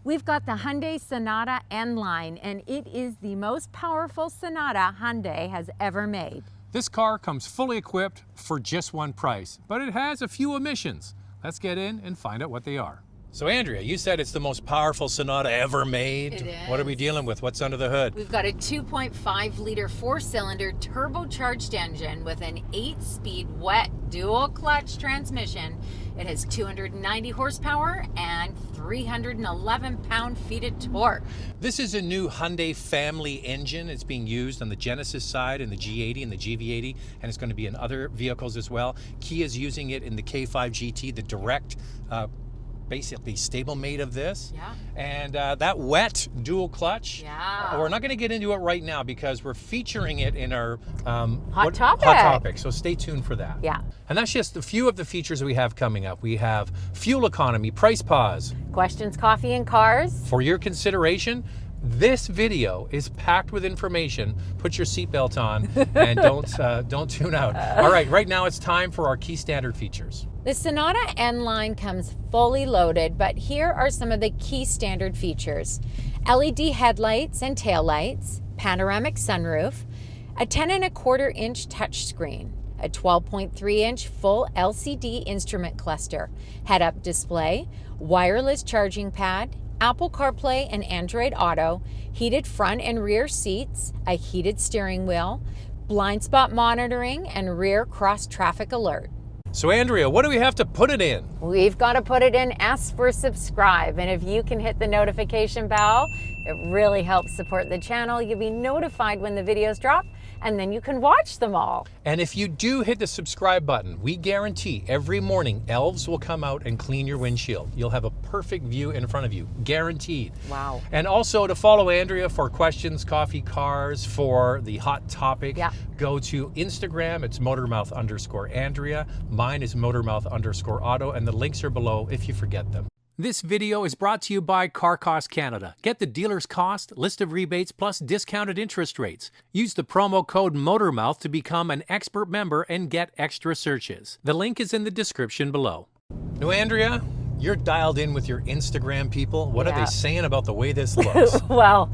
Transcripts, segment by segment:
We've got the Hyundai Sonata N-Line, and it is the most powerful Sonata Hyundai has ever made. This car comes fully equipped for just one price, but it has a few omissions. Let's get in and find out what they are. So Andrea, you said it's the most powerful Sonata ever made. It is. What are we dealing with? What's under the hood? We've got a 2.5-liter four-cylinder turbocharged engine with an 8-speed wet dual-clutch transmission. It has 290 horsepower and 311 pound-feet of torque. This is a new Hyundai family engine. It's being used on the Genesis side and the G80 and the GV80, and it's going to be in other vehicles as well. Kia is using it in the K5 GT, the direct basically stablemate of this. Yeah. And that wet dual clutch, Yeah. we're not going to get into it right now because we're featuring it in our Hot topic. So stay tuned for that. Yeah. And that's just a few of the features we have coming up. We have fuel economy, price pause. Questions, coffee, and cars. For your consideration, this video is packed with information. Put your seatbelt on and don't tune out. All right, right now it's time for our key standard features. The Sonata N-Line comes fully loaded, but here are some of the key standard features. LED headlights and taillights, panoramic sunroof, a 10.25-inch touchscreen, a 12.3-inch full LCD instrument cluster, head-up display, wireless charging pad, Apple Carplay and Android Auto, heated front and rear seats, a heated steering wheel, blind spot monitoring, and rear cross traffic alert. So Andrea, what do we have to put it in? We've got to put it in S for subscribe, and if you can hit the notification bell, it really helps support the channel. You'll be notified when the videos drop, and then you can watch them all. And if you do hit the subscribe button, we guarantee every morning elves will come out and clean your windshield. You'll have a perfect view in front of you, guaranteed. Wow. And also to follow Andrea for questions, coffee, cars, for the hot topic, go to Instagram. It's Motormouth_Andrea. Mine is Motormouth_Auto, and the links are below if you forget them. This video is brought to you by Car Cost Canada. Get the dealer's cost, list of rebates, plus discounted interest rates. Use the promo code Motormouth to become an expert member and get extra searches. The link is in the description below. Now, Andrea, you're dialed in with your Instagram people. What are they saying about the way this looks? Well,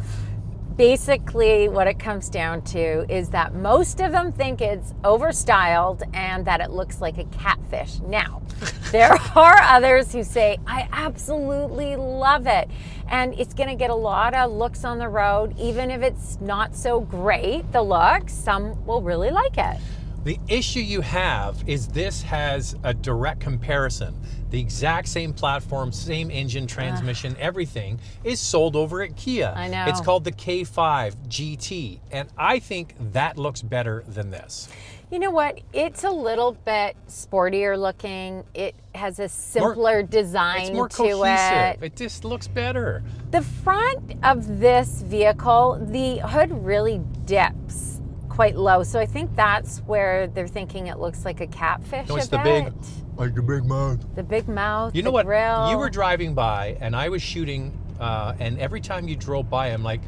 basically what it comes down to is that most of them think it's overstyled and that it looks like a catfish. Now, there are others who say, I absolutely love it. And it's going to get a lot of looks on the road. Even if it's not so great, the look, some will really like it. The issue you have is this has a direct comparison. The exact same platform, same engine, transmission, everything is sold over at Kia. I know. It's called the K5 GT, and I think that looks better than this. You know what? It's a little bit sportier looking. It has a simpler design it's more to cohesive. it. It just looks better. The front of this vehicle, the hood really dips quite low. So I think that's where they're thinking it looks like a catfish. No, it's a the bit. big, like the big mouth. The big mouth, You know the what? grill. You were driving by and I was shooting, and every time you drove by, I'm like,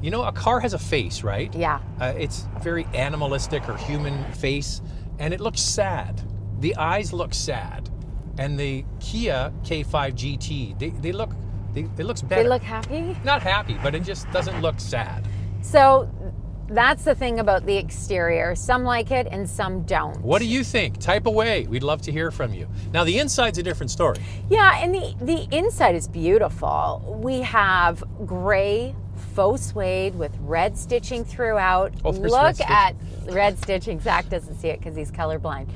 you know, a car has a face, right? Yeah. It's very animalistic or human face, and it looks sad. The eyes look sad. And the Kia K5 GT, they look better. They look happy? Not happy, but it just doesn't look sad. So that's the thing about the exterior. Some like it and some don't. What do you think? Type away. We'd love to hear from you. Now, the inside's a different story. Yeah, and the inside is beautiful. We have gray faux suede with red stitching throughout. Oh, there's Look red at red stitching. Zach doesn't see it because he's colorblind.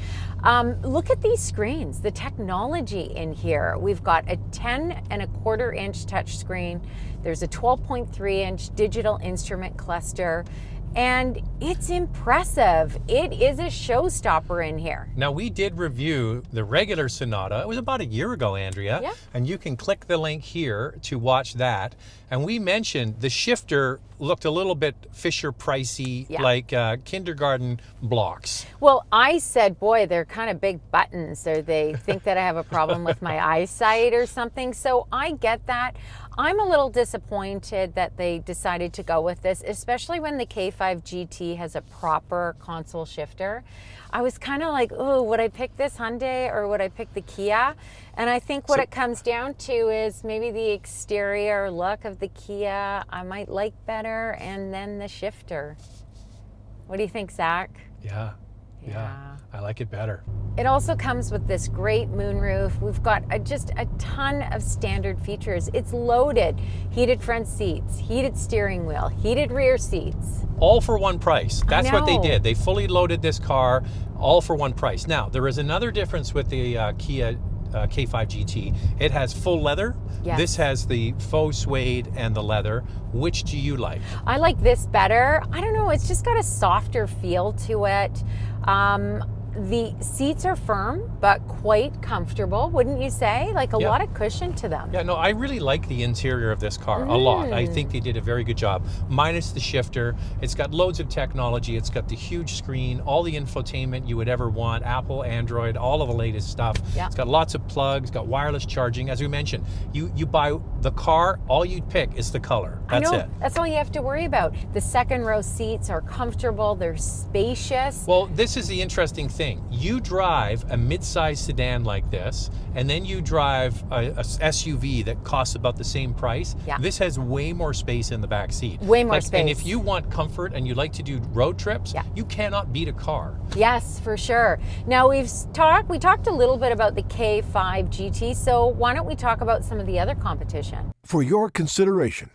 Look at these screens, the technology in here. We've got a 10.25-inch touchscreen. There's a 12.3-inch digital instrument cluster. And it's impressive. It is a showstopper in here. Now, we did review the regular Sonata. It was about a year ago, Andrea. Yeah. And you can click the link here to watch that. And we mentioned the shifter looked a little bit Fisher-Pricey, like kindergarten blocks. Well, I said, boy, they're kind of big buttons. Or they think that I have a problem with my eyesight or something. So I get that. I'm a little disappointed that they decided to go with this, especially when the K5 GT has a proper console shifter. I was kind of like, oh, would I pick this Hyundai or would I pick the Kia? And I think what it comes down to is maybe the exterior look of the Kia I might like better, and then the shifter. What do you think, Zach? Yeah. I like it better. It also comes with this great moonroof. We've got just a ton of standard features. It's loaded. Heated front seats, heated steering wheel, heated rear seats. All for one price. That's what they did. They fully loaded this car, all for one price. Now, there is another difference with the Kia K5 GT. It has full leather. Yes. This has the faux suede and the leather. Which do you like? I like this better. I don't know, it's just got a softer feel to it. The seats are firm, but quite comfortable, wouldn't you say? Like a lot of cushion to them. Yeah, no, I really like the interior of this car a lot. I think they did a very good job. Minus the shifter, it's got loads of technology. It's got the huge screen, all the infotainment you would ever want, Apple, Android, all of the latest stuff. Yeah. It's got lots of plugs, got wireless charging. As we mentioned, you buy the car, all you pick is the color. That's it. That's all you have to worry about. The second row seats are comfortable, they're spacious. Well, this is the interesting thing. You drive a mid-size sedan like this, and then you drive a SUV that costs about the same price. Yeah. This has way more space in the back seat. Way more space. And if you want comfort and you like to do road trips, you cannot beat a car. Yes, for sure. Now we talked a little bit about the K5 GT, so why don't we talk about some of the other competition? For your consideration,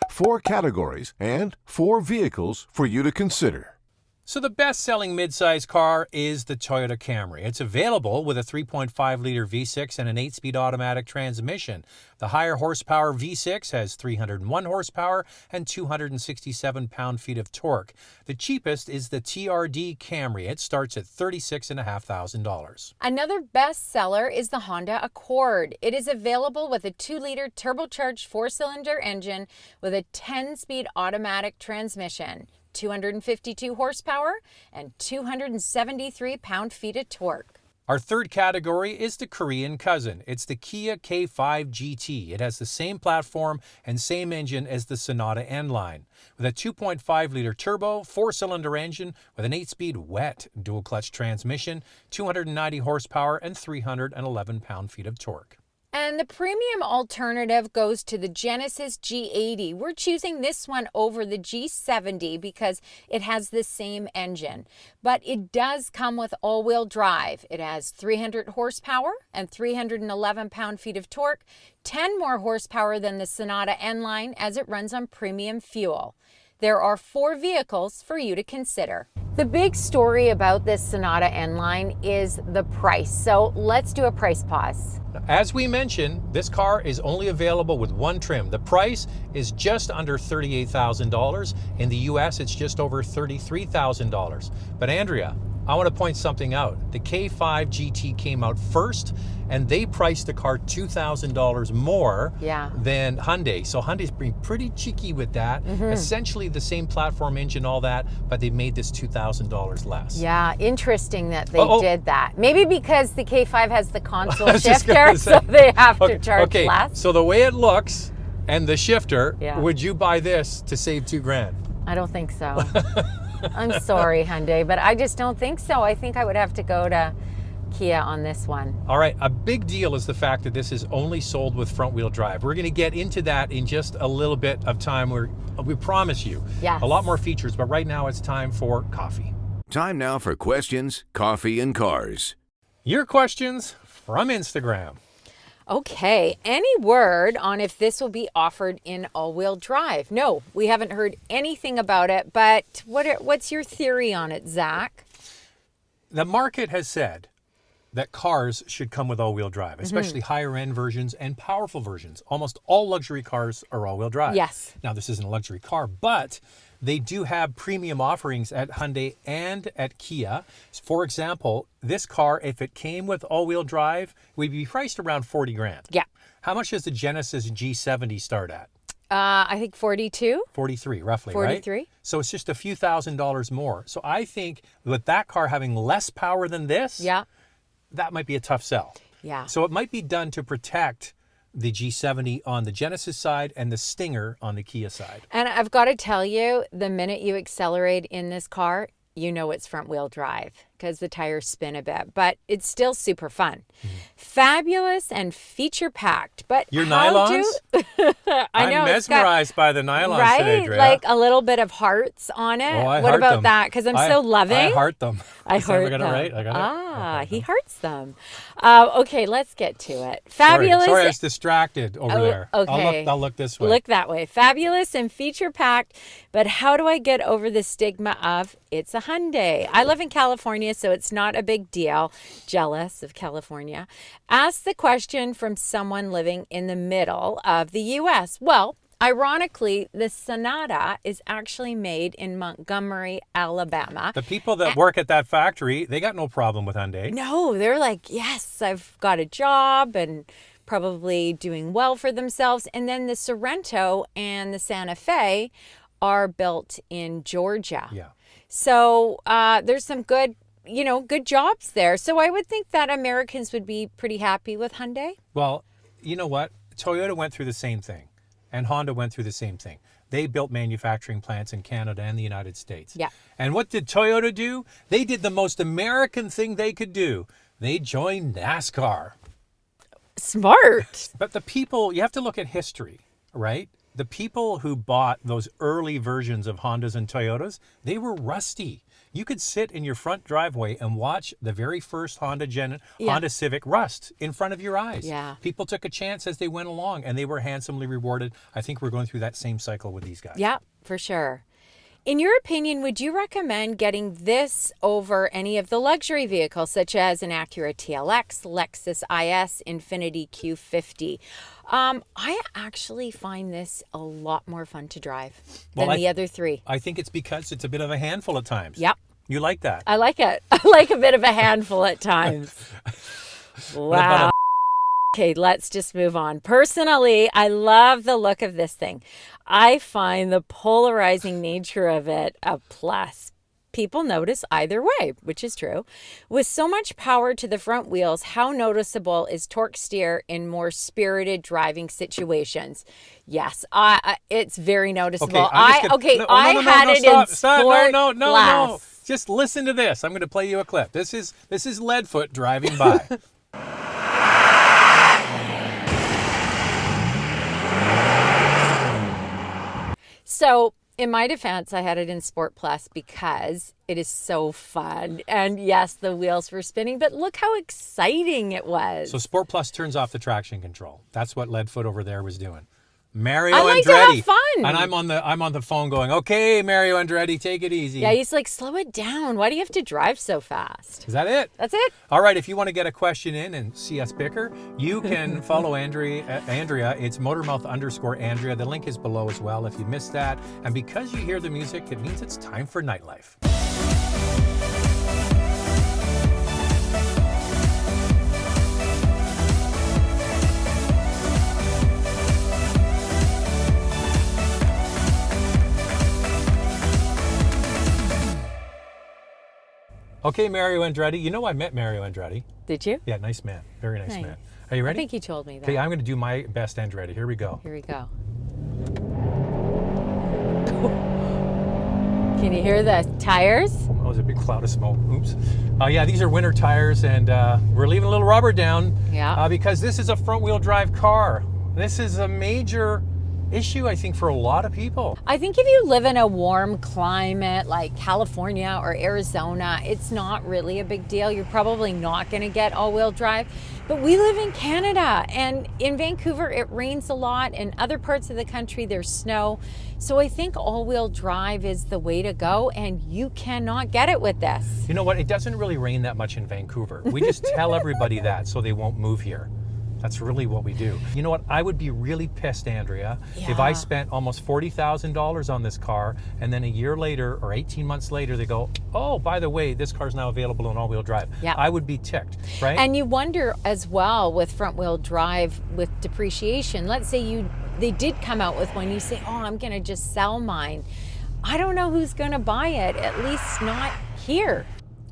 4 categories and 4 vehicles for you to consider. So the best-selling midsize car is the Toyota Camry. It's available with a 3.5-liter V6 and an 8-speed automatic transmission. The higher horsepower V6 has 301 horsepower and 267 pound-feet of torque. The cheapest is the TRD Camry. It starts at $36,500. Another bestseller is the Honda Accord. It is available with a 2-liter turbocharged 4-cylinder engine with a 10-speed automatic transmission. 252 horsepower and 273 pound-feet of torque. Our third category is the Korean cousin. It's the Kia K5 GT. It has the same platform and same engine as the Sonata N-Line. With a 2.5-liter turbo, 4-cylinder engine with an 8-speed wet dual-clutch transmission, 290 horsepower and 311 pound-feet of torque. And the premium alternative goes to the Genesis G80. We're choosing this one over the G70 because it has the same engine. But it does come with all-wheel drive. It has 300 horsepower and 311 pound-feet of torque, 10 more horsepower than the Sonata N-Line as it runs on premium fuel. There are 4 vehicles for you to consider. The big story about this Sonata N-Line is the price. So let's do a price pause. As we mentioned, this car is only available with one trim. The price is just under $38,000. In the US, it's just over $33,000. But Andrea, I want to point something out. The K5 GT came out first, and they priced the car $2,000 more than Hyundai. So Hyundai's being pretty cheeky with that. Essentially the same platform, engine, all that, but they made this $2,000 less. Yeah, interesting that they did that. Maybe because the K5 has the console shifter, so they have to charge less. So the way it looks and the shifter, would you buy this to save $2,000? I don't think so. I'm sorry, Hyundai, but I just don't think so. I think I would have to go to Kia on this one. All right, a big deal is the fact that this is only sold with front-wheel drive. We're going to get into that in just a little bit of time. We promise you a lot more features, but right now it's time for coffee. Time now for questions, coffee, and cars. Your questions from Instagram. Okay, any word on if this will be offered in all-wheel drive? No, we haven't heard anything about it, but what's your theory on it, Zach? The market has said that cars should come with all-wheel drive, especially higher-end versions and powerful versions. Almost all luxury cars are all-wheel drive. Yes. Now, this isn't a luxury car, but they do have premium offerings at Hyundai and at Kia. For example, this car, if it came with all-wheel drive, would be priced around $40,000. Yeah. How much does the Genesis G70 start at? I think 42. 43, roughly, 43. right? So it's just a few $1,000s more. So I think with that car having less power than this, that might be a tough sell. Yeah. So it might be done to protect the G70 on the Genesis side and the Stinger on the Kia side. And I've got to tell you, the minute you accelerate in this car, you know it's front wheel drive because the tires spin a bit, but it's still super fun. Fabulous and feature packed. But your nylons? I know, I'm mesmerized by the nylons right? today, Drea. Like a little bit of hearts on it. Oh, I what heart about them. that? Because I'm so loving. I heart them. I heart got them. it right? I got it. He hearts them. Okay, let's get to it. Fabulous. Sorry, I was distracted over there. Okay. I'll look this way. Look that way. Fabulous and feature packed. But how do I get over the stigma of it's a Hyundai? I live in California, so it's not a big deal. Jealous of California. Ask the question from someone living in the middle of the U.S. Well, ironically, the Sonata is actually made in Montgomery, Alabama. The people that work at that factory, they got no problem with Hyundai. No, they're like, yes, I've got a job and probably doing well for themselves. And then the Sorento and the Santa Fe are built in Georgia. Yeah. So there's some good jobs there. So I would think that Americans would be pretty happy with Hyundai. Well, you know what? Toyota went through the same thing, and Honda went through the same thing. They built manufacturing plants in Canada and the United States. Yeah. And what did Toyota do? They did the most American thing they could do. They joined NASCAR. Smart. But the people, you have to look at history, right? The people who bought those early versions of Hondas and Toyotas, they were rusty. You could sit in your front driveway and watch the very first Honda Civic rust in front of your eyes. Yeah. People took a chance as they went along, and they were handsomely rewarded. I think we're going through that same cycle with these guys. Yeah, for sure. In your opinion, would you recommend getting this over any of the luxury vehicles, such as an Acura TLX, Lexus IS, Infiniti Q50? I actually find this a lot more fun to drive than the other three. I think it's because it's a bit of a handful at times. Yep. You like that? I like it. I like a bit of a handful at times. Wow. Okay, let's just move on. Personally, I love the look of this thing. I find the polarizing nature of it a plus. People notice either way, which is true. With so much power to the front wheels, how noticeable is torque steer in more spirited driving situations? Yes, it's very noticeable. I had it in sport class. Just listen to this. I'm going to play you a clip. This is Leadfoot driving by. So, in my defense, I had it in Sport Plus because it is so fun. And yes, the wheels were spinning, but look how exciting it was. So Sport Plus turns off the traction control. That's what Leadfoot over there was doing. Mario I like Andretti. to have fun. And I'm on the phone going, okay, Mario Andretti, take it easy. Yeah, he's like, slow it down. Why do you have to drive so fast? Is that it? That's it. All right, if you want to get a question in and see us bicker, you can follow Andrea. It's Motormouth_Andrea. The link is below as well if you missed that. And because you hear the music, it means it's time for nightlife. Okay, Mario Andretti. You know I met Mario Andretti. Did you? Yeah, nice man. Very nice man. Are you ready? I think he told me that. Okay, I'm going to do my best Andretti. Here we go. Here we go. Can you hear the tires? Oh, that was a big cloud of smoke. Oops. Yeah, these are winter tires, and we're leaving a little rubber down. Yeah. Because this is a front-wheel drive car. This is a major issue, I think, for a lot of people. I think if you live in a warm climate like California or Arizona, it's not really a big deal. You're probably not going to get all-wheel drive. But we live in Canada, and in Vancouver, it rains a lot. In other parts of the country, there's snow. So I think all-wheel drive is the way to go, and you cannot get it with this. You know what? It doesn't really rain that much in Vancouver. We just tell everybody that so they won't move here. That's really what we do. You know what? I would be really pissed, Andrea, if I spent almost $40,000 on this car and then a year later or 18 months later they go, oh, by the way, this car's now available in all-wheel drive. Yeah. I would be ticked, right? And you wonder as well with front-wheel drive with depreciation. Let's say they did come out with one. You say, oh, I'm going to just sell mine. I don't know who's going to buy it, at least not here.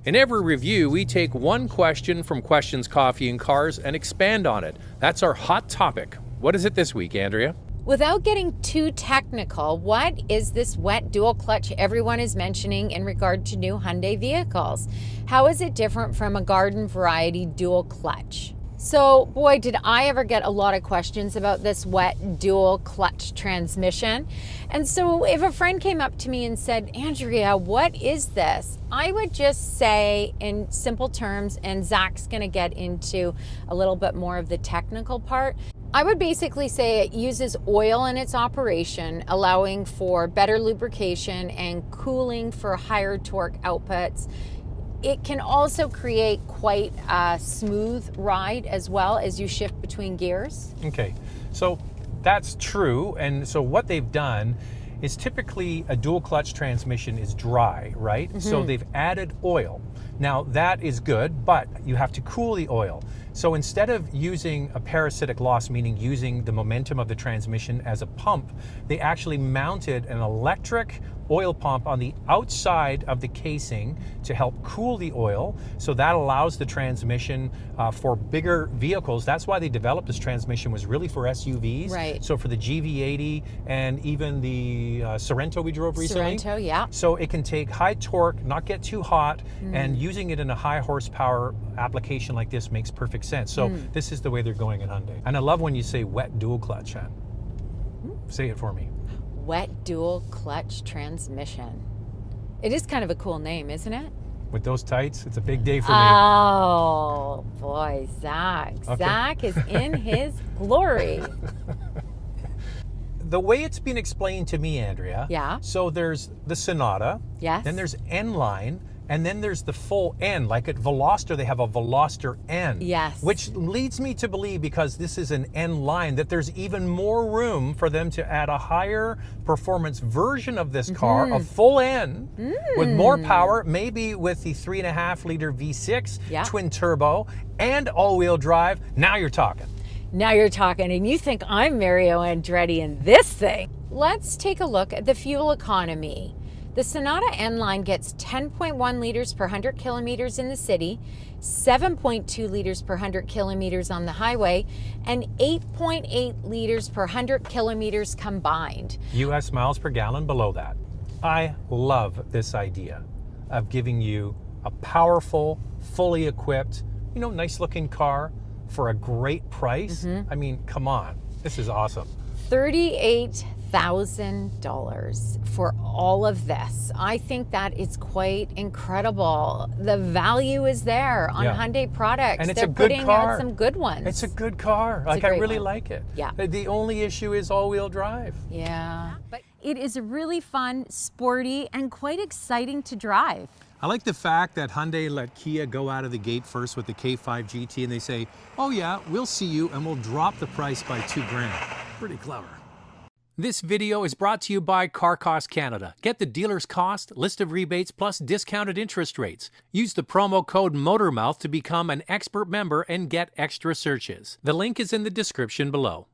In every review, we take one question from Questions, Coffee, and Cars and expand on it. That's our hot topic. What is it this week, Andrea? Without getting too technical, what is this wet dual clutch everyone is mentioning in regard to new Hyundai vehicles? How is it different from a garden variety dual clutch? So, boy, did I ever get a lot of questions about this wet dual clutch transmission. And so if a friend came up to me and said, Andrea, what is this? I would just say in simple terms, and Zach's gonna get into a little bit more of the technical part. I would basically say it uses oil in its operation, allowing for better lubrication and cooling for higher torque outputs. It can also create quite a smooth ride as well as you shift between gears. Okay, so that's true. And so what they've done is typically a dual clutch transmission is dry, right? Mm-hmm. So they've added oil. Now that is good, but you have to cool the oil. So instead of using a parasitic loss, meaning using the momentum of the transmission as a pump, they actually mounted an electric oil pump on the outside of the casing to help cool the oil. So that allows the transmission for bigger vehicles. That's why they developed this transmission, was really for SUVs. Right. So for the GV80 and even the Sorento we drove recently. Sorento, yeah. So it can take high torque, not get too hot, and using it in a high horsepower application like this makes perfect sense. So this is the way they're going at Hyundai. And I love when you say wet dual clutch, Ann. Say it for me. Wet dual clutch transmission. It is kind of a cool name, isn't it? With those tights, it's a big day for me. Oh, boy, Zach. Okay. Zach is in his glory. The way it's been explained to me, Andrea. Yeah. So there's the Sonata. Yes. Then there's N-Line. And then there's the full N, like at Veloster, they have a Veloster N. Yes. Which leads me to believe, because this is an N-Line, that there's even more room for them to add a higher performance version of this car, a full N, with more power, maybe with the 3.5 liter V6 twin turbo and all-wheel drive. Now you're talking. Now you're talking, and you think I'm Mario Andretti in this thing. Let's take a look at the fuel economy. The Sonata N-Line gets 10.1 liters per 100 kilometers in the city, 7.2 liters per 100 kilometers on the highway, and 8.8 liters per 100 kilometers combined. US miles per gallon below that. I love this idea of giving you a powerful, fully equipped, nice looking car for a great price. I mean, come on, this is awesome. $38,000 for all of this. I think that is quite incredible. The value is there on Hyundai products. And it's They're a good putting car. out some good ones. It's a good car. I really like it. Yeah. The only issue is all-wheel drive. Yeah. But it is really fun, sporty, and quite exciting to drive. I like the fact that Hyundai let Kia go out of the gate first with the K5 GT, and they say, oh yeah, we'll see you and we'll drop the price by $2,000. Pretty clever. This video is brought to you by Car Cost Canada. Get the dealer's cost, list of rebates, plus discounted interest rates. Use the promo code Motormouth to become an expert member and get extra searches. The link is in the description below.